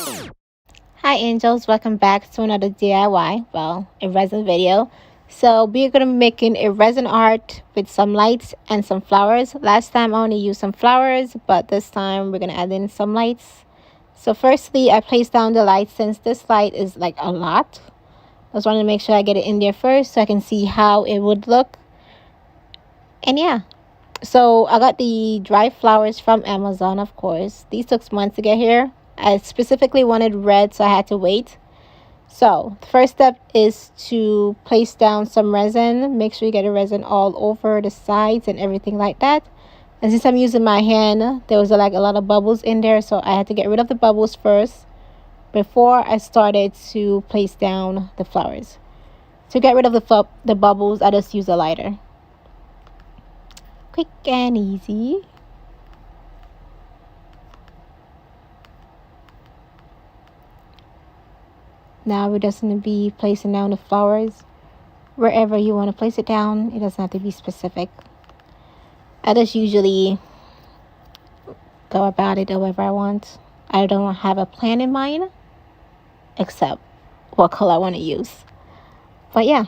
Hi angels, welcome back to another DIY, well, a resin video. So we're going to be making a resin art with some lights and some flowers. Last time I only used some flowers, but this time we're going to add in some lights. So firstly, I placed down the light since this light is like a lot. I just wanted to make sure I get it in there first so I can see how it would look. And yeah, so I got the dry flowers from Amazon, of course. These took months to get here. I specifically wanted red, so I had to wait. So the first step is to place down some resin. Make sure you get the resin all over the sides and everything like that. And since I'm using my hand, there was like a lot of bubbles in there, so I had to get rid of the bubbles first before I started to place down the flowers. To get rid of the bubbles, I just use a lighter. Quick and easy. Now we're just going to be placing down the flowers wherever you want to place it down. It doesn't have to be specific. I just usually go about it however I want. I don't have a plan in mind except what color I want to use. But yeah,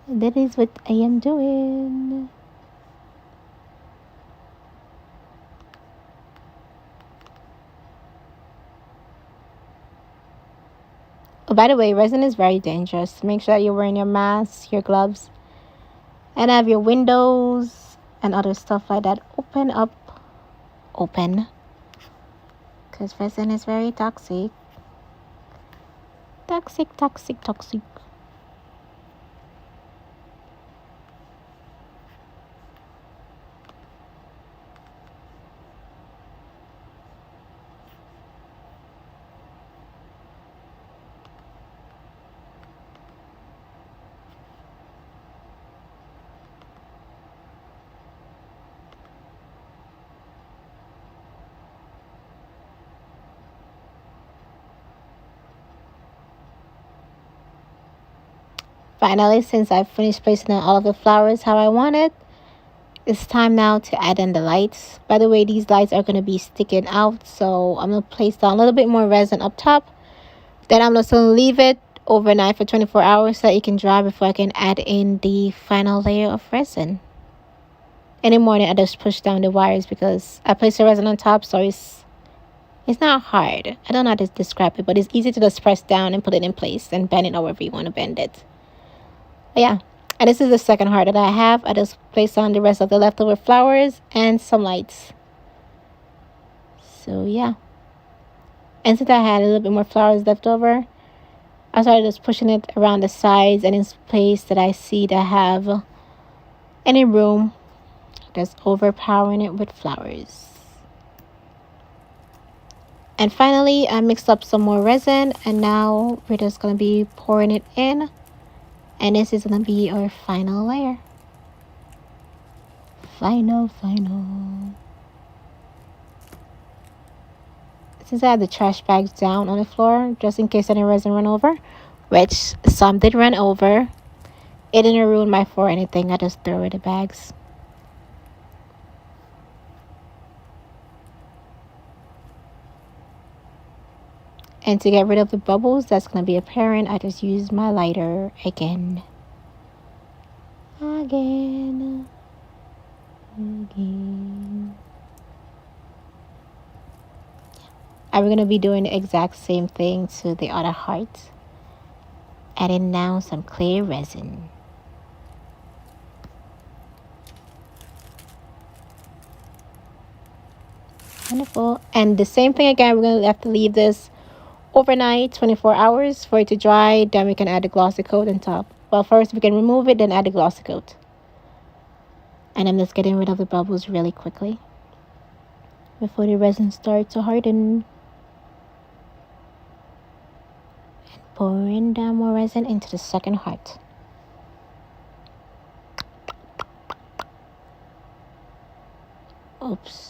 that is what I am doing. Oh, by the way, resin is very dangerous. Make sure you're wearing your mask, your gloves, and have your windows and other stuff like that open, because resin is very toxic. Toxic. Finally, since I've finished placing down all of the flowers how I want it, it's time now to add in the lights. By the way, these lights are going to be sticking out, so I'm going to place down a little bit more resin up top. Then I'm just going to leave it overnight for 24 hours so that it can dry before I can add in the final layer of resin. In the morning, I just push down the wires because I place the resin on top, so it's not hard. I don't know how to describe it, but it's easy to just press down and put it in place and bend it however you want to bend it. But yeah, and this is the second heart that I have. I just placed on the rest of the leftover flowers and some lights. So yeah, and since I had a little bit more flowers left over, I started just pushing it around the sides and in place that I see that have any room, just overpowering it with flowers. And finally, I mixed up some more resin, and now we're just going to be pouring it in. And this is going to be our final layer. Final. Since I have the trash bags down on the floor, just in case any resin run over, which some did run over, it didn't ruin my floor or anything. I just threw away the bags. And to get rid of the bubbles that's going to be apparent, I just use my lighter again. And we're going to be doing the exact same thing to the other heart. Adding now some clear resin. Wonderful. And the same thing again, we're going to have to leave this overnight, 24 hours for it to dry. Then we can add the glossy coat on top. Well, first we can remove it, then add the glossy coat. And I'm just getting rid of the bubbles really quickly before the resin starts to harden. And pouring down more resin into the second heart. Oops.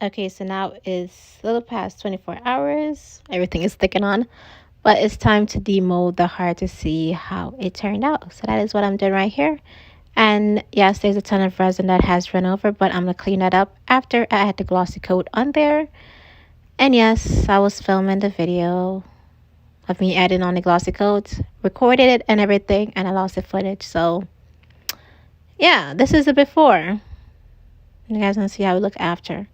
Okay, so now it's a little past 24 hours. Everything is sticking on. But it's time to demold the heart to see how it turned out. So that is what I'm doing right here. And yes, there's a ton of resin that has run over, but I'm going to clean that up after I add the glossy coat on there. And yes, I was filming the video of me adding on the glossy coat, recorded it and everything, and I lost the footage. So yeah, this is the before. You guys want to see how we look after.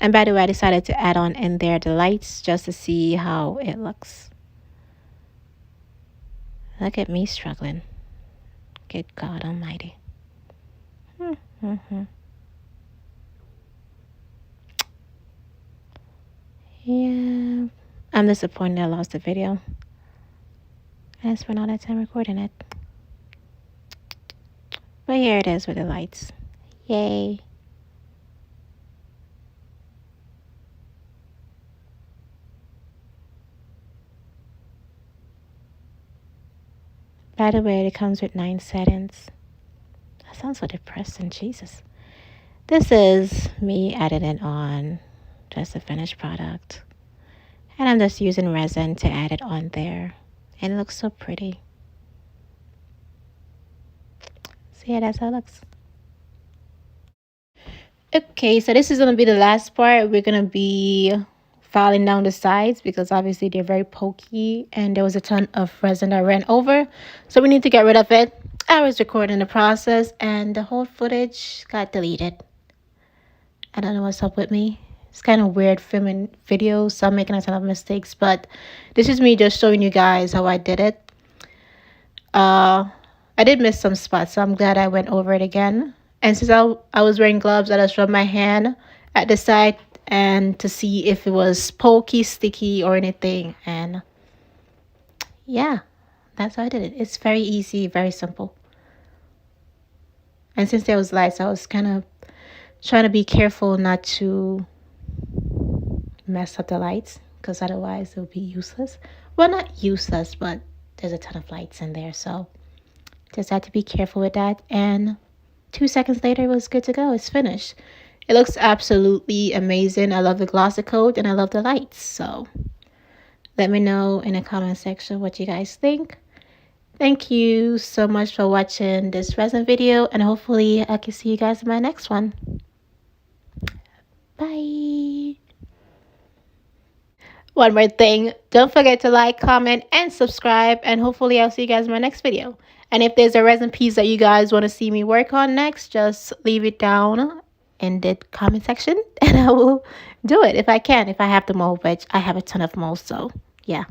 And by the way, I decided to add on in there the lights just to see how it looks. Look at me struggling. Good God Almighty. Yeah, I'm disappointed I lost the video. I spent all that time recording it. But here it is with the lights. Yay. By the way, it comes with 9 settings. That sounds so depressing, Jesus. This is me adding it on, just a finished product. And I'm just using resin to add it on there. And it looks so pretty. So yeah, that's how it looks. Okay, so this is going to be the last part. We're going to be filing down the sides because obviously they're very pokey and there was a ton of resin that ran over. So we need to get rid of it. I was recording the process and the whole footage got deleted. I don't know what's up with me. It's kind of weird filming videos, so I'm making a ton of mistakes. But this is me just showing you guys how I did it. I did miss some spots, so I'm glad I went over it again. And since I was wearing gloves, I just rubbed my hand at the side and to see if it was pokey, sticky, or anything. And yeah, that's how I did it. It's very easy, very simple. And since there was lights, I was kind of trying to be careful not to mess up the lights because otherwise it would be useless. Well, not useless, but there's a ton of lights in there, so just had to be careful with that. And 2 seconds later, it was good to go. It's finished. It looks absolutely amazing. I love the glossy coat and I love the lights. So let me know in the comment section what you guys think. Thank you so much for watching this resin video, and hopefully I can see you guys in my next one. Bye. One more thing, don't forget to like, comment, and subscribe, and hopefully I'll see you guys in my next video. And if there's a resin piece that you guys want to see me work on next, just leave it down in the comment section and I will do it if I can, if I have the mold, which I have a ton of molds, so yeah.